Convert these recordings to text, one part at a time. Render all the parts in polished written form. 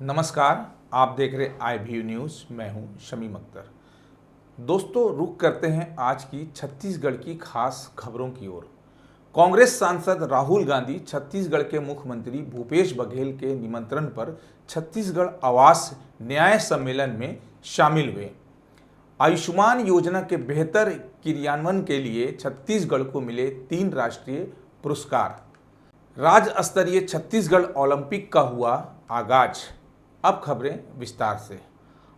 नमस्कार, आप देख रहे IView न्यूज़। मैं हूं शमीम अख्तर। दोस्तों, रुक करते हैं आज की छत्तीसगढ़ की खास खबरों की ओर। कांग्रेस सांसद राहुल गांधी छत्तीसगढ़ के मुख्यमंत्री भूपेश बघेल के निमंत्रण पर छत्तीसगढ़ आवास न्याय सम्मेलन में शामिल हुए। आयुष्मान योजना के बेहतर क्रियान्वयन के लिए छत्तीसगढ़ को मिले 3 राष्ट्रीय पुरस्कार। राज्य स्तरीय छत्तीसगढ़ ओलंपिक का हुआ आगाज। अब खबरें विस्तार से।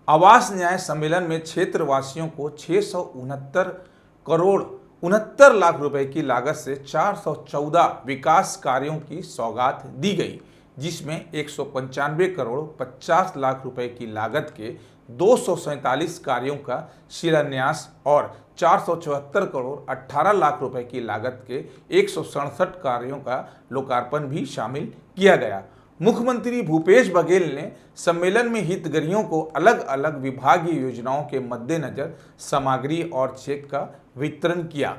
आवास न्याय सम्मेलन में क्षेत्रवासियों को 669 करोड़ 69 लाख रुपए की लागत से 414 विकास कार्यों की सौगात दी गई, जिसमें 195 करोड़ 50 लाख रुपए की लागत के 247 कार्यों का शिलान्यास और 474 करोड़ 18 लाख रुपए की लागत के 167 कार्यों का लोकार्पण भी शामिल किया गया। मुख्यमंत्री भूपेश बघेल ने सम्मेलन में हितग्राहियों को अलग अलग विभागीय योजनाओं के मद्देनजर सामग्री और चेक का वितरण किया।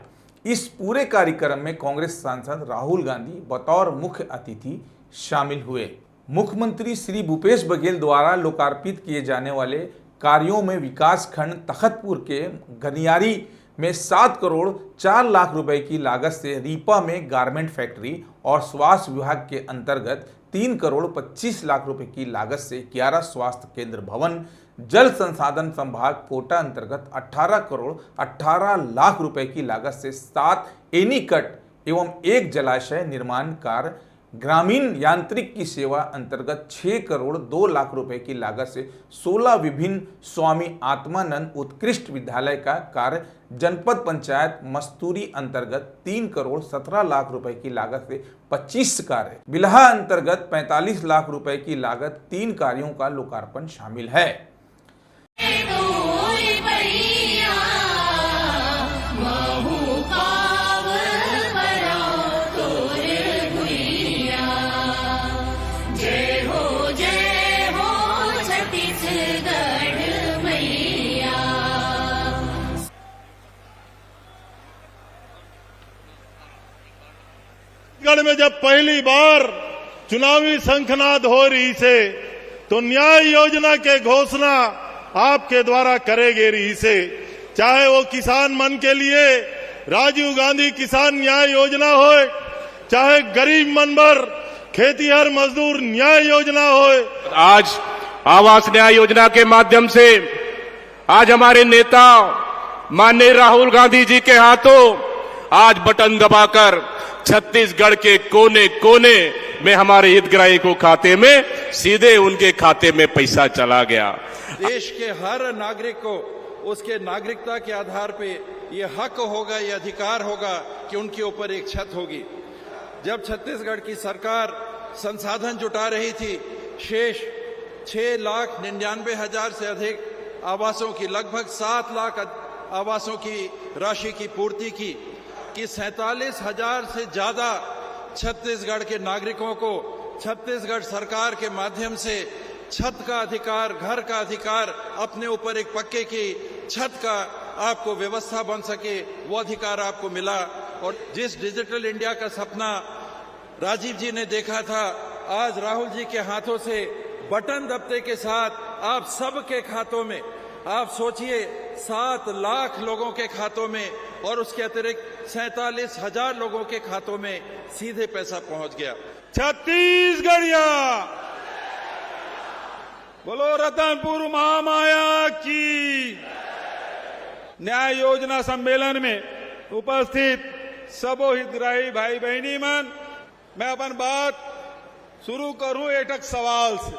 इस पूरे कार्यक्रम में कांग्रेस सांसद राहुल गांधी बतौर मुख्य अतिथि शामिल हुए। मुख्यमंत्री श्री भूपेश बघेल द्वारा लोकार्पित किए जाने वाले कार्यों में विकास खंड तखतपुर के गनियारी में 7 करोड़ 4 लाख रुपए की लागत से रीपा में गारमेंट फैक्ट्री और स्वास्थ्य विभाग के अंतर्गत 3 करोड़ 25 लाख रुपए की लागत से 11 स्वास्थ्य केंद्र भवन, जल संसाधन संभाग कोटा अंतर्गत 18 करोड़ 18 लाख रुपए की लागत से 7 एनीकट एवं 1 जलाशय निर्माण कार्य, ग्रामीण यांत्रिक की सेवा अंतर्गत 6 करोड़ 2 लाख रुपए की लागत से 16 विभिन्न स्वामी आत्मानंद उत्कृष्ट विद्यालय का कार्य, जनपद पंचायत मस्तूरी अंतर्गत 3 करोड़ 17 लाख रुपए की लागत से 25 कार्य, बिल्हा अंतर्गत 45 लाख रुपए की लागत 3 कार्यों का लोकार्पण शामिल है। छत्तीसगढ़ में जब पहली बार चुनावी शंखनाद हो रही से तो न्याय योजना के घोषणा आपके द्वारा करेगे रही से, चाहे वो किसान मन के लिए राजीव गांधी किसान न्याय योजना हो, चाहे गरीब मन पर खेतीहर मजदूर न्याय योजना हो। आज आवास न्याय योजना के माध्यम से आज हमारे नेता माननीय राहुल गांधी जी के हाथों आज बटन दबाकर छत्तीसगढ़ के कोने कोने में हमारे हितग्राही को खाते में सीधे उनके खाते में पैसा चला गया। देश के हर नागरिक को उसके नागरिकता के आधार पे ये हक होगा, ये अधिकार होगा कि उनके ऊपर एक छत होगी। जब छत्तीसगढ़ की सरकार संसाधन जुटा रही थी, शेष 6,99,000 से अधिक आवासों की, लगभग 7 लाख आवासों की राशि की पूर्ति की, कि 47,000 से ज्यादा छत्तीसगढ़ के नागरिकों को छत्तीसगढ़ सरकार के माध्यम से छत का अधिकार, घर का अधिकार, अपने ऊपर एक पक्के की छत का आपको व्यवस्था बन सके, वो अधिकार आपको मिला। और जिस डिजिटल इंडिया का सपना राजीव जी ने देखा था, आज राहुल जी के हाथों से बटन दबते के साथ आप सबके खातों में, आप सोचिए 7 लाख लोगों के खातों में और उसके अतिरिक्त 47,000 लोगों के खातों में सीधे पैसा पहुंच गया। छत्तीसगढ़िया बोलो, रतनपुर महामाया की। न्याय योजना सम्मेलन में उपस्थित सबो हितग्राही भाई बहनी मन, मैं अपन बात शुरू करूं एक सवाल से।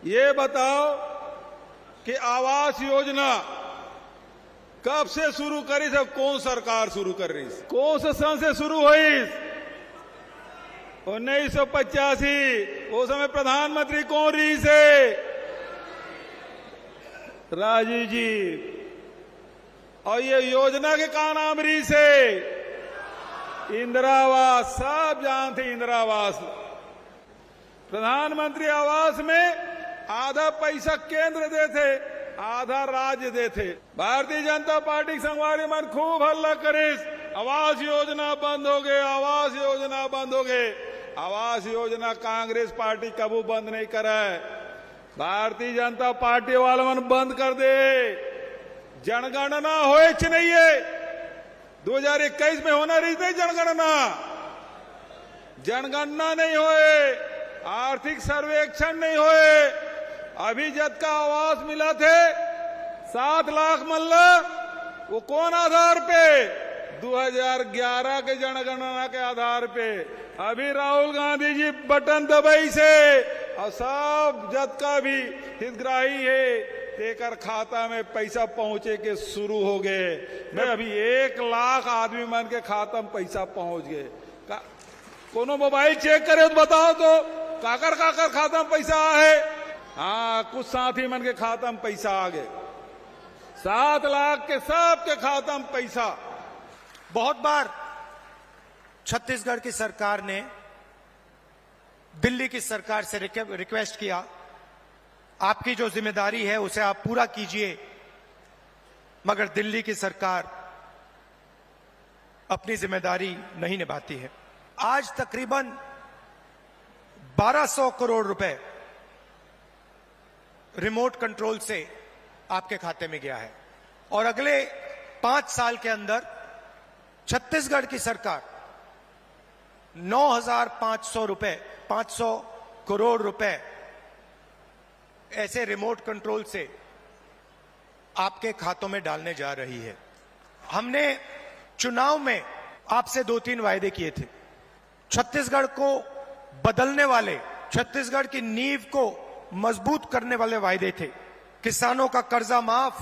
ये बताओ कि आवास योजना कब से शुरू करी से, कौन सरकार शुरू कर रही है, कौन से सन से शुरू हुई? 1985। उस समय प्रधानमंत्री कौन रही से? राजीव जी। और ये योजना के का नाम रही से? इंदिरा आवास। सब जानते इंदिरा आवास। प्रधानमंत्री आवास में आधा पैसा केंद्र देते, आधा राज्य देते। भारतीय जनता पार्टी संगवारी मन खूब हल्ला करे, आवास योजना बंद हो गए, आवास योजना बंद हो गए। आवास योजना कांग्रेस पार्टी कबू बंद नहीं करा है। भारतीय जनता पार्टी वाला मन बंद कर दे। जनगणना होए च नहीं है 2021 में होना रही थी जनगणना नहीं होए, आर्थिक सर्वेक्षण नहीं होए। अभी जब का आवास मिला थे 7 लाख मल्ला, वो कौन आधार पे? 2011 के जनगणना के आधार पे। अभी राहुल गांधी जी बटन दबाई से और सब जब का भी हितग्राही है देकर खाता में पैसा पहुंचे के शुरू हो गए। मैं अभी 1 लाख आदमी मन के खाता में पैसा पहुंच गए। कोनो मोबाइल चेक करे तो बताओ तो काकर खाता में पैसा है? हाँ, कुछ साथी मन के खाता में पैसा आ गए। 7 लाख के सबके खाता में पैसा। बहुत बार छत्तीसगढ़ की सरकार ने दिल्ली की सरकार से रिक्वेस्ट किया, आपकी जो जिम्मेदारी है उसे आप पूरा कीजिए, मगर दिल्ली की सरकार अपनी जिम्मेदारी नहीं निभाती है। आज तकरीबन 1200 करोड़ रुपए रिमोट कंट्रोल से आपके खाते में गया है और अगले 5 साल के अंदर छत्तीसगढ़ की सरकार 500 करोड़ रुपए ऐसे रिमोट कंट्रोल से आपके खातों में डालने जा रही है। हमने चुनाव में आपसे 2-3 वायदे किए थे। छत्तीसगढ़ को बदलने वाले, छत्तीसगढ़ की नींव को मजबूत करने वाले वायदे थे। किसानों का कर्जा माफ,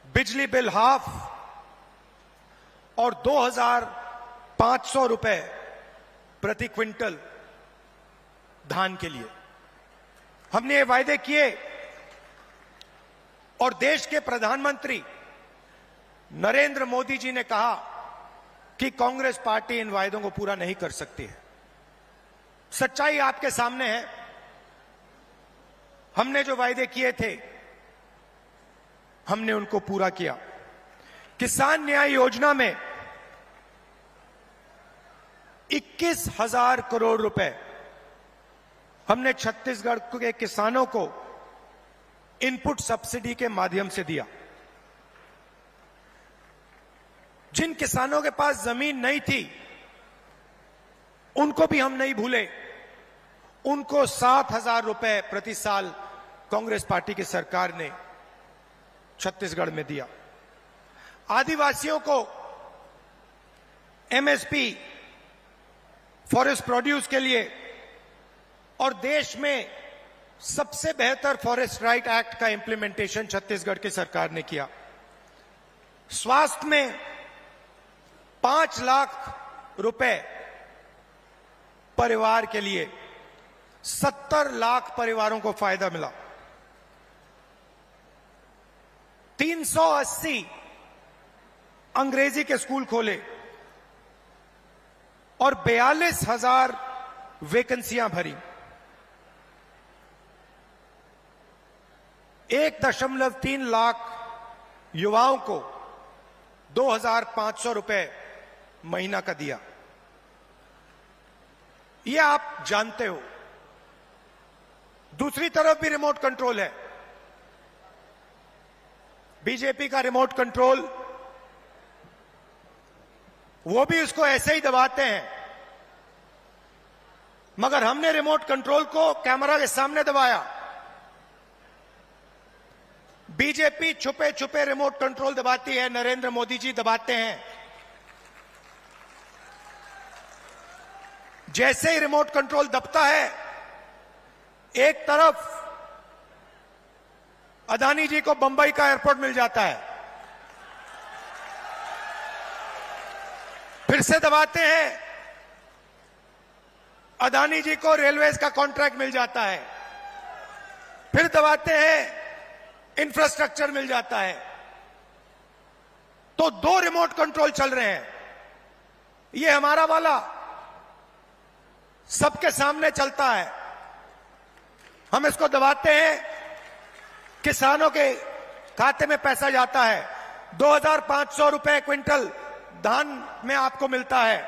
बिजली बिल हाफ और 2500 रुपए प्रति क्विंटल धान के लिए हमने ये वायदे किए और देश के प्रधानमंत्री नरेंद्र मोदी जी ने कहा कि कांग्रेस पार्टी इन वायदों को पूरा नहीं कर सकती है। सच्चाई आपके सामने है। हमने जो वायदे किए थे हमने उनको पूरा किया। किसान न्याय योजना में 21,000 करोड़ रुपए हमने छत्तीसगढ़ के किसानों को इनपुट सब्सिडी के माध्यम से दिया। जिन किसानों के पास जमीन नहीं थी उनको भी हम नहीं भूले। उनको 7,000 रुपए प्रति साल कांग्रेस पार्टी की सरकार ने छत्तीसगढ़ में दिया। आदिवासियों को एमएसपी फॉरेस्ट प्रोड्यूस के लिए और देश में सबसे बेहतर फॉरेस्ट राइट एक्ट का इंप्लीमेंटेशन छत्तीसगढ़ की सरकार ने किया। स्वास्थ्य में 5 लाख रुपए परिवार के लिए 70 लाख परिवारों को फायदा मिला। 380 अंग्रेजी के स्कूल खोले और 42,000 वैकेंसियां भरी। 1.3 लाख युवाओं को 2,500 रुपए महीना का दिया। यह आप जानते हो। दूसरी तरफ भी रिमोट कंट्रोल है। बीजेपी का रिमोट कंट्रोल, वो भी उसको ऐसे ही दबाते हैं, मगर हमने रिमोट कंट्रोल को कैमरा के सामने दबाया। बीजेपी छुपे छुपे रिमोट कंट्रोल दबाती है, नरेंद्र मोदी जी दबाते हैं। जैसे ही रिमोट कंट्रोल दबता है, एक तरफ अदानी जी को बंबई का एयरपोर्ट मिल जाता है, फिर से दबाते हैं, अदानी जी को रेलवेज का कॉन्ट्रैक्ट मिल जाता है, फिर दबाते हैं, इंफ्रास्ट्रक्चर मिल जाता है। तो 2 रिमोट कंट्रोल चल रहे हैं। ये हमारा वाला सबके सामने चलता है। हम इसको दबाते हैं, किसानों के खाते में पैसा जाता है। 2,500 रुपए क्विंटल धान में आपको मिलता है।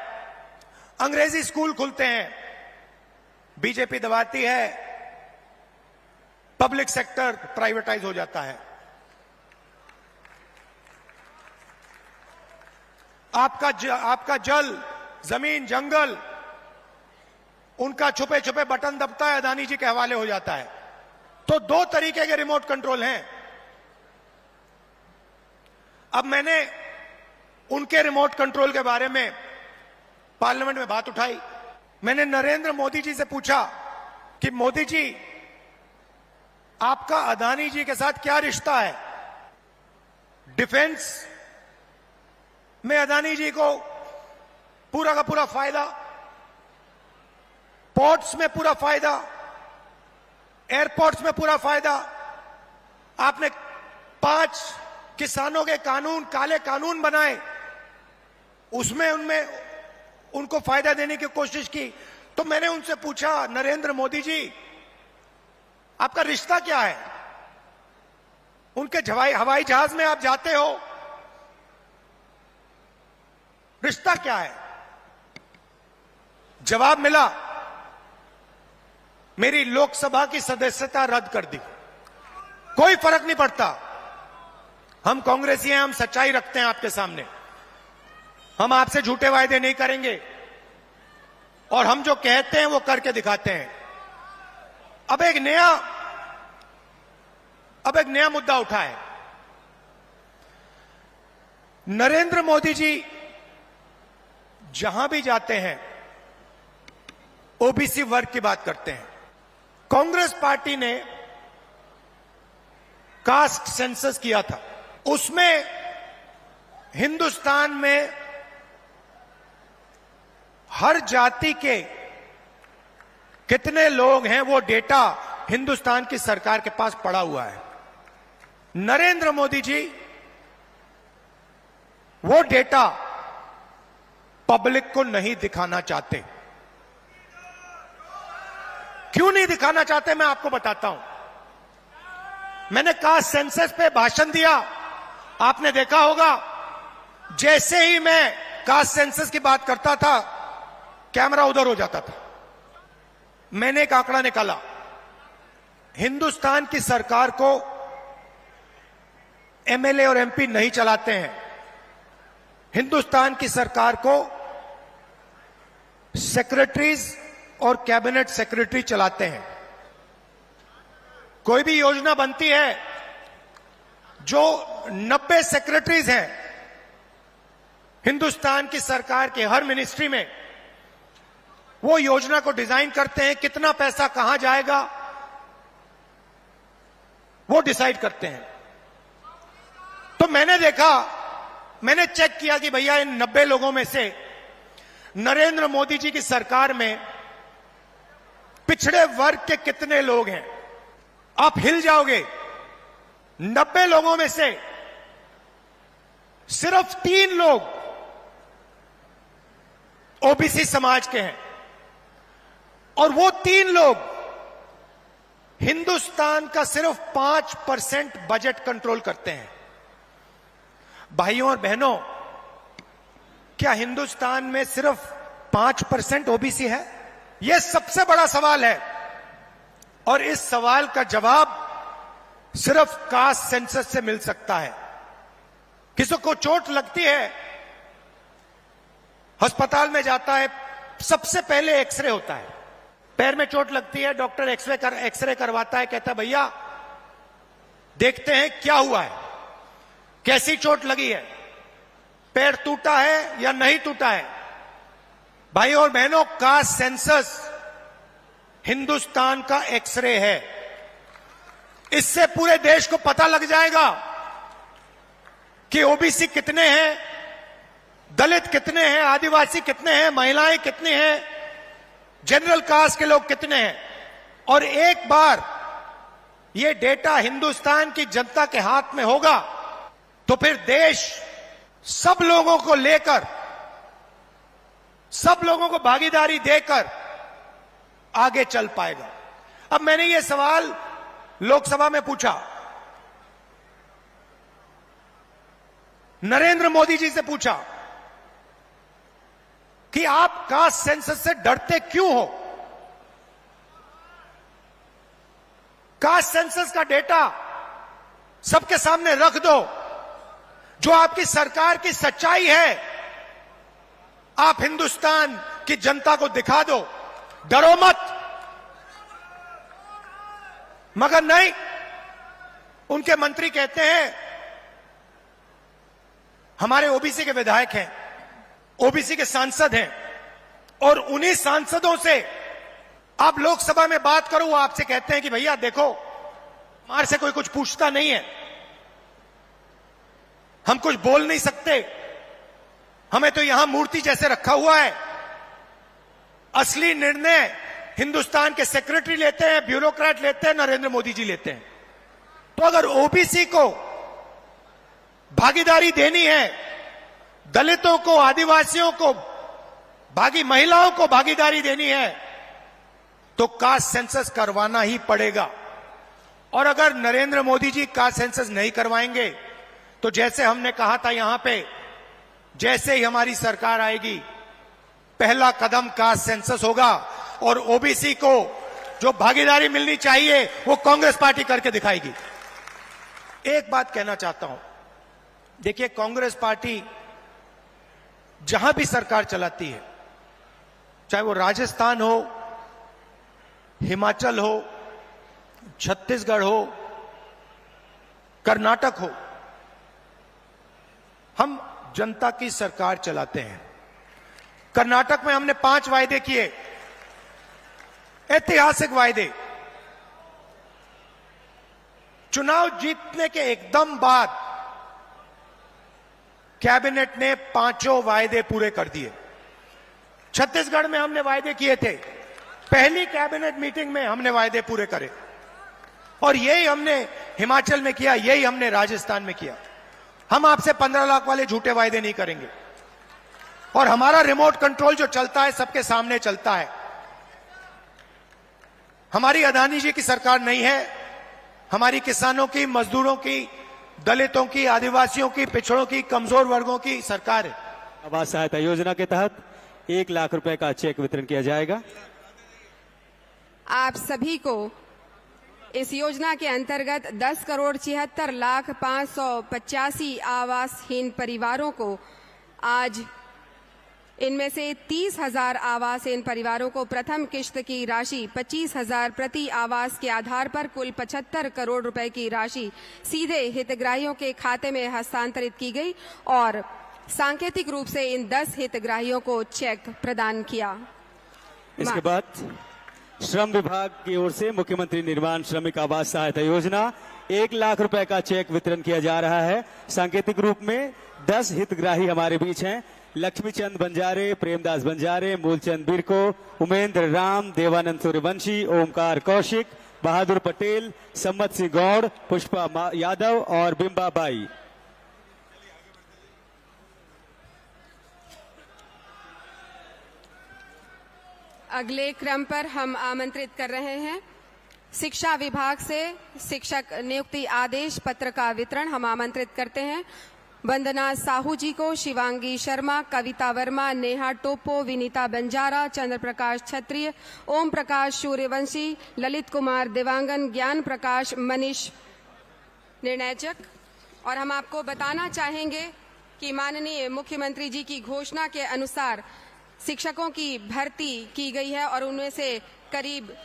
अंग्रेजी स्कूल खुलते हैं, बीजेपी दबाती है, पब्लिक सेक्टर प्राइवेटाइज हो जाता है। आपका जल, जमीन, जंगल, उनका छुपे छुपे बटन दबता है, अदानी जी के हवाले हो जाता है। तो दो तरीके के रिमोट कंट्रोल हैं। अब मैंने उनके रिमोट कंट्रोल के बारे में पार्लियामेंट में बात उठाई। मैंने नरेंद्र मोदी जी से पूछा कि मोदी जी, आपका अदानी जी के साथ क्या रिश्ता है? डिफेंस में अदानी जी को पूरा का पूरा फायदा, पोर्ट्स में पूरा फायदा, एयरपोर्ट्स में पूरा फायदा। आपने 5 किसानों के कानून, काले कानून बनाए, उसमें उनको फायदा देने की कोशिश की। तो मैंने उनसे पूछा, नरेंद्र मोदी जी, आपका रिश्ता क्या है? उनके हवाई जहाज में आप जाते हो, रिश्ता क्या है? जवाब मिला, मेरी लोकसभा की सदस्यता रद्द कर दी। कोई फर्क नहीं पड़ता, हम कांग्रेसी हैं, हम सच्चाई रखते हैं आपके सामने, हम आपसे झूठे वायदे नहीं करेंगे और हम जो कहते हैं वो करके दिखाते हैं। अब एक नया मुद्दा उठा है। नरेंद्र मोदी जी जहां भी जाते हैं ओबीसी वर्ग की बात करते हैं। कांग्रेस पार्टी ने कास्ट सेंसस किया था, उसमें हिंदुस्तान में हर जाति के कितने लोग हैं वो डेटा हिंदुस्तान की सरकार के पास पड़ा हुआ है। नरेंद्र मोदी जी वो डेटा पब्लिक को नहीं दिखाना चाहते। क्यों नहीं दिखाना चाहते, मैं आपको बताता हूं। मैंने कास्ट सेंसस पे भाषण दिया, आपने देखा होगा, जैसे ही मैं कास्ट सेंसस की बात करता था कैमरा उधर हो जाता था। मैंने एक आंकड़ा निकाला, हिंदुस्तान की सरकार को एमएलए और एमपी नहीं चलाते हैं, हिंदुस्तान की सरकार को सेक्रेटरीज और कैबिनेट सेक्रेटरी चलाते हैं। कोई भी योजना बनती है, जो 90 सेक्रेटरीज हैं हिंदुस्तान की सरकार के हर मिनिस्ट्री में, वो योजना को डिजाइन करते हैं, कितना पैसा कहां जाएगा वो डिसाइड करते हैं। तो मैंने देखा, मैंने चेक किया कि भैया इन 90 लोगों में से नरेंद्र मोदी जी की सरकार में पिछड़े वर्ग के कितने लोग हैं। आप हिल जाओगे, 90 लोगों में से सिर्फ 3 लोग ओबीसी समाज के हैं और वो 3 लोग हिंदुस्तान का सिर्फ 5% बजट कंट्रोल करते हैं। भाइयों और बहनों, क्या हिंदुस्तान में सिर्फ 5% ओबीसी है? यह सबसे बड़ा सवाल है और इस सवाल का जवाब सिर्फ कास्ट सेंसस से मिल सकता है। किसी को चोट लगती है, अस्पताल में जाता है, सबसे पहले एक्सरे होता है। पैर में चोट लगती है, डॉक्टर एक्सरे करवाता है, कहता है भैया देखते हैं क्या हुआ है, कैसी चोट लगी है, पैर टूटा है या नहीं टूटा है। भाइयों और बहनों, कास्ट सेंसस हिंदुस्तान का एक्सरे है। इससे पूरे देश को पता लग जाएगा कि ओबीसी कितने हैं, दलित कितने हैं, आदिवासी कितने हैं, महिलाएं कितनी हैं, जनरल कास्ट के लोग कितने हैं। और एक बार ये डेटा हिंदुस्तान की जनता के हाथ में होगा तो फिर देश सब लोगों को लेकर, सब लोगों को भागीदारी देकर आगे चल पाएगा। अब मैंने ये सवाल लोकसभा में पूछा, नरेंद्र मोदी जी से पूछा कि आप कास्ट सेंसस से डरते क्यों हो। कास्ट सेंसस का डेटा सबके सामने रख दो, जो आपकी सरकार की सच्चाई है आप हिंदुस्तान की जनता को दिखा दो, डरो मत। मगर नहीं, उनके मंत्री कहते हैं हमारे ओबीसी के विधायक हैं, ओबीसी के सांसद हैं, और उन्हीं सांसदों से आप लोकसभा में बात करो, वो आपसे कहते हैं कि भैया देखो हमारे से कोई कुछ पूछता नहीं है, हम कुछ बोल नहीं सकते, हमें तो यहां मूर्ति जैसे रखा हुआ है। असली निर्णय हिंदुस्तान के सेक्रेटरी लेते हैं, ब्यूरोक्रेट लेते हैं, नरेंद्र मोदी जी लेते हैं। तो अगर ओबीसी को भागीदारी देनी है, दलितों को, आदिवासियों को, महिलाओं को भागीदारी देनी है, तो कास्ट सेंसस करवाना ही पड़ेगा। और अगर नरेंद्र मोदी जी कास्ट सेंसस नहीं करवाएंगे तो जैसे हमने कहा था यहां पे, जैसे ही हमारी सरकार आएगी पहला कदम कास्ट सेंसस होगा, और ओबीसी को जो भागीदारी मिलनी चाहिए वो कांग्रेस पार्टी करके दिखाएगी। एक बात कहना चाहता हूं, देखिए कांग्रेस पार्टी जहां भी सरकार चलाती है, चाहे वो राजस्थान हो, हिमाचल हो, छत्तीसगढ़ हो, कर्नाटक हो, हम जनता की सरकार चलाते हैं। कर्नाटक में हमने 5 वायदे किए, ऐतिहासिक वायदे। चुनाव जीतने के एकदम बाद कैबिनेट ने 5 वायदे पूरे कर दिए। छत्तीसगढ़ में हमने वायदे किए थे, पहली कैबिनेट मीटिंग में हमने वायदे पूरे करे, और यही हमने हिमाचल में किया, यही हमने राजस्थान में किया। हम आपसे 15 लाख वाले झूठे वायदे नहीं करेंगे, और हमारा रिमोट कंट्रोल जो चलता है सबके सामने चलता है। हमारी अदानी जी की सरकार नहीं है, हमारी किसानों की, मजदूरों की, दलितों की, आदिवासियों की, पिछड़ों की, कमजोर वर्गों की सरकार है। आवास सहायता योजना के तहत 1 लाख रुपए का चेक वितरण किया जाएगा। आप सभी को इस योजना के अंतर्गत 10,76,05,85 आवासहीन परिवारों को आज इनमें से 30,000 आवासहीन परिवारों को प्रथम किश्त की राशि 25,000 प्रति आवास के आधार पर कुल 75 करोड़ रुपए की राशि सीधे हितग्राहियों के खाते में हस्तांतरित की गई, और सांकेतिक रूप से इन 10 हितग्राहियों को चेक प्रदान किया। इसके बाद श्रम विभाग की ओर से मुख्यमंत्री निर्माण श्रमिक आवास सहायता योजना 1 लाख रुपए का चेक वितरण किया जा रहा है। सांकेतिक रूप में 10 हितग्राही हमारे बीच हैं। लक्ष्मीचंद बंजारे, प्रेमदास बंजारे, मूलचंद बिरको, उमेंद्र राम, देवानंद सूर्यवंशी, ओमकार कौशिक, बहादुर पटेल, सम्मत सिंह गौड़, पुष्पा यादव और बिंबा बाई। अगले क्रम पर हम आमंत्रित कर रहे हैं शिक्षा विभाग से शिक्षक नियुक्ति आदेश पत्र का वितरण हम आमंत्रित करते हैं। वंदना साहू जी को, शिवांगी शर्मा, कविता वर्मा, नेहा टोपो, विनीता बंजारा, चंद्र प्रकाश क्षत्रिय, ओम प्रकाश सूर्यवंशी, ललित कुमार देवांगन, ज्ञान प्रकाश, मनीष निर्णयचक। और हम आपको बताना चाहेंगे कि माननीय मुख्यमंत्री जी की घोषणा के अनुसार शिक्षकों की भर्ती की गई है, और उनमें से करीब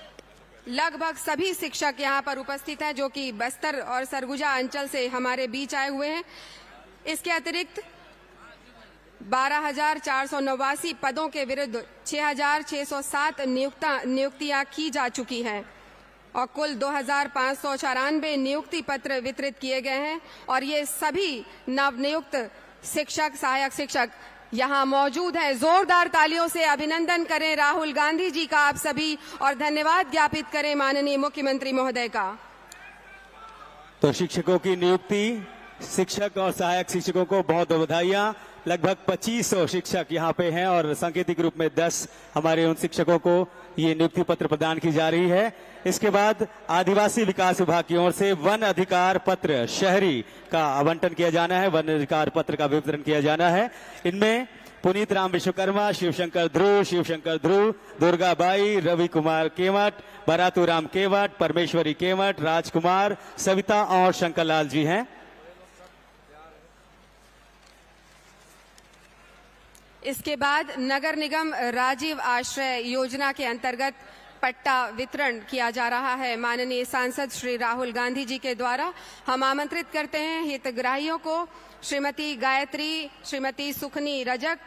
लगभग सभी शिक्षक यहाँ पर उपस्थित हैं जो कि बस्तर और सरगुजा अंचल से हमारे बीच आए हुए हैं। इसके अतिरिक्त 12,489 पदों के विरुद्ध 6,607 नियुक्तियां की जा चुकी हैं, और कुल 2,594 नियुक्ति पत्र वितरित किए गए हैं, और ये सभी नवनियुक्त शिक्षक, सहायक शिक्षक यहाँ मौजूद हैं। जोरदार तालियों से अभिनंदन करें राहुल गांधी जी का आप सभी, और धन्यवाद ज्ञापित करें माननीय मुख्यमंत्री महोदय का। तो शिक्षकों की नियुक्ति, शिक्षक और सहायक शिक्षकों को बहुत बधाइयां। लगभग 2500 शिक्षक यहाँ पे हैं, और सांकेतिक रूप में 10 हमारे उन शिक्षकों को ये नियुक्ति पत्र प्रदान की जा रही है। इसके बाद आदिवासी विकास विभाग की ओर से वन अधिकार पत्र शहरी का आवंटन किया जाना है, वन अधिकार पत्र का वितरण किया जाना है। इनमें पुनीत राम विश्वकर्मा, शिवशंकर ध्रुव, दुर्गा बाई, रवि कुमार केवट, बरातू राम केवट, परमेश्वरी केवट, राजकुमार, सविता और शंकर लाल जी हैं। इसके बाद नगर निगम राजीव आश्रय योजना के अंतर्गत पट्टा वितरण किया जा रहा है। माननीय सांसद श्री राहुल गांधी जी के द्वारा हम आमंत्रित करते हैं हितग्राहियों को श्रीमती गायत्री, श्रीमती सुखनी रजक,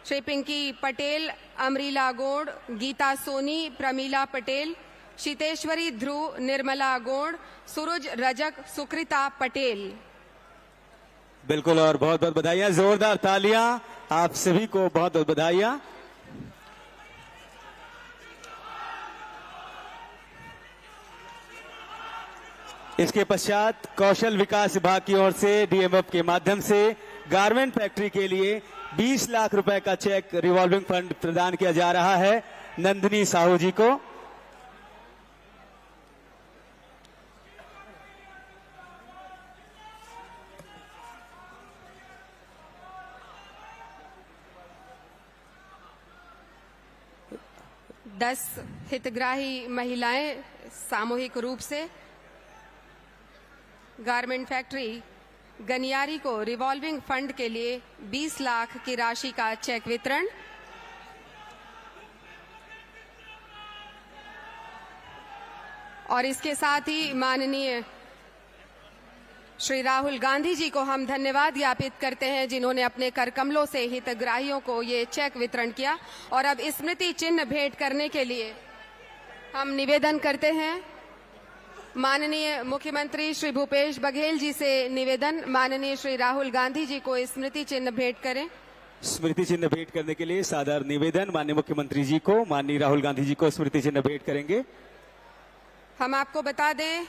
श्री पिंकी पटेल, अमरीला गोड़, गीता सोनी, प्रमीला पटेल, शीतेश्वरी ध्रुव, निर्मला गोड़, सूरज रजक, सुकृता पटेल। बिल्कुल, और बहुत बहुत बधाइयां, जोरदार तालियां आप सभी को, बहुत बहुत बधाइयां। इसके पश्चात कौशल विकास विभाग की ओर से डीएमएफ के माध्यम से गारमेंट फैक्ट्री के लिए 20 लाख रुपए का चेक रिवॉल्विंग फंड प्रदान किया जा रहा है नंदिनी साहू जी को। दस हितग्राही महिलाएं सामूहिक रूप से गारमेंट फैक्ट्री गनियारी को रिवॉल्विंग फंड के लिए 20 लाख की राशि का चेक वितरण। और इसके साथ ही माननीय श्री राहुल गांधी जी को हम धन्यवाद ज्ञापित करते हैं जिन्होंने अपने कर कमलों से हितग्राहियों को ये चेक वितरण किया। और अब स्मृति चिन्ह भेंट करने के लिए हम निवेदन करते हैं माननीय मुख्यमंत्री श्री भूपेश बघेल जी से निवेदन, माननीय श्री राहुल गांधी जी को स्मृति चिन्ह भेंट करें। स्मृति चिन्ह भेंट करने के लिए सादर निवेदन माननीय मुख्यमंत्री जी को, माननीय राहुल गांधी जी को स्मृति चिन्ह भेंट करेंगे। हम आपको बता दें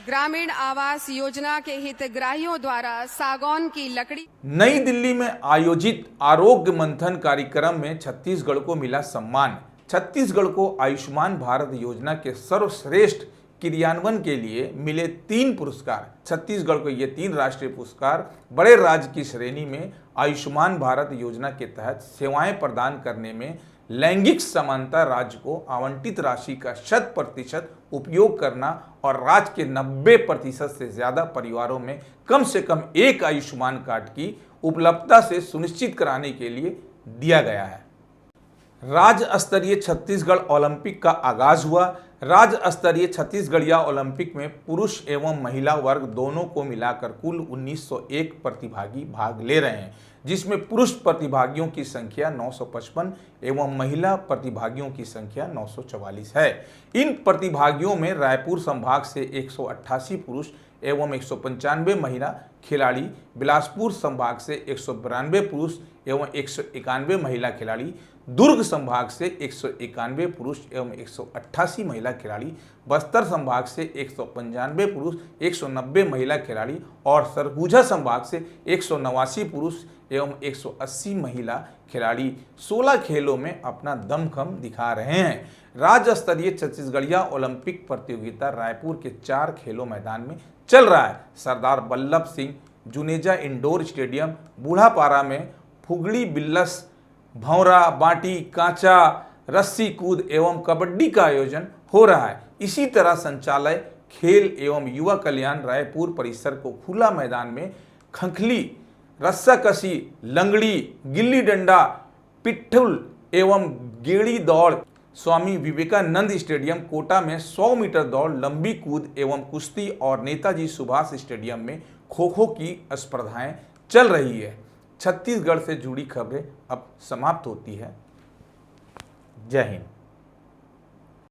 ग्रामीण आवास योजना के हितग्राहियों द्वारा सागौन की लकड़ी। नई दिल्ली में आयोजित आरोग्य मंथन कार्यक्रम में छत्तीसगढ़ को मिला सम्मान। छत्तीसगढ़ को आयुष्मान भारत योजना के सर्वश्रेष्ठ क्रियान्वयन के लिए मिले 3 पुरस्कार। छत्तीसगढ़ को ये 3 राष्ट्रीय पुरस्कार बड़े राज्य की श्रेणी में आयुष्मान भारत योजना के तहत सेवाएं प्रदान करने में लैंगिक समानता राज्य को आवंटित राशि का 100% उपयोग करना और राज्य के 90% से ज्यादा परिवारों में कम से कम एक आयुष्मान कार्ड की उपलब्धता से सुनिश्चित कराने के लिए दिया गया है। राज्य स्तरीय छत्तीसगढ़ ओलंपिक का आगाज हुआ। राज्य स्तरीय छत्तीसगढ़िया ओलंपिक में पुरुष एवं महिला वर्ग दोनों को मिलाकर कुल 1901 प्रतिभागी भाग ले रहे हैं, जिसमें पुरुष प्रतिभागियों की संख्या 955 एवं महिला प्रतिभागियों की संख्या 944 है। इन प्रतिभागियों में रायपुर संभाग से 188 पुरुष एवं 195 महिला खिलाड़ी, बिलासपुर संभाग से 192 पुरुष एवं 191 महिला खिलाड़ी, दुर्ग संभाग से 191 पुरुष एवं 188 महिला खिलाड़ी, बस्तर संभाग से 195 पुरुष 190 महिला खिलाड़ी और सरगुजा संभाग से 189 पुरुष एवं 180 महिला खिलाड़ी 16 खेलों में अपना दमखम दिखा रहे हैं। राज्य स्तरीय छत्तीसगढ़िया ओलंपिक प्रतियोगिता रायपुर के 4 खेलों मैदान में चल रहा है। सरदार वल्लभ सिंह जुनेजा इंडोर स्टेडियम बूढ़ापारा में फुगड़ी, बिल्लस, भौरा, बाटी, कांचा, रस्सी कूद एवं कबड्डी का आयोजन हो रहा है। इसी तरह संचालय खेल एवं युवा कल्याण रायपुर परिसर को खुला मैदान में खंखली, रस्साकसी, लंगड़ी, गिल्ली डंडा, पिट्ठुल एवं गेड़ी दौड़, स्वामी विवेकानंद स्टेडियम कोटा में 100 मीटर दौड़, लंबी कूद एवं कुश्ती और नेताजी सुभाष स्टेडियम में खो खो की स्पर्धाएं चल रही है। छत्तीसगढ़ से जुड़ी खबरें अब समाप्त होती है। जय हिंद।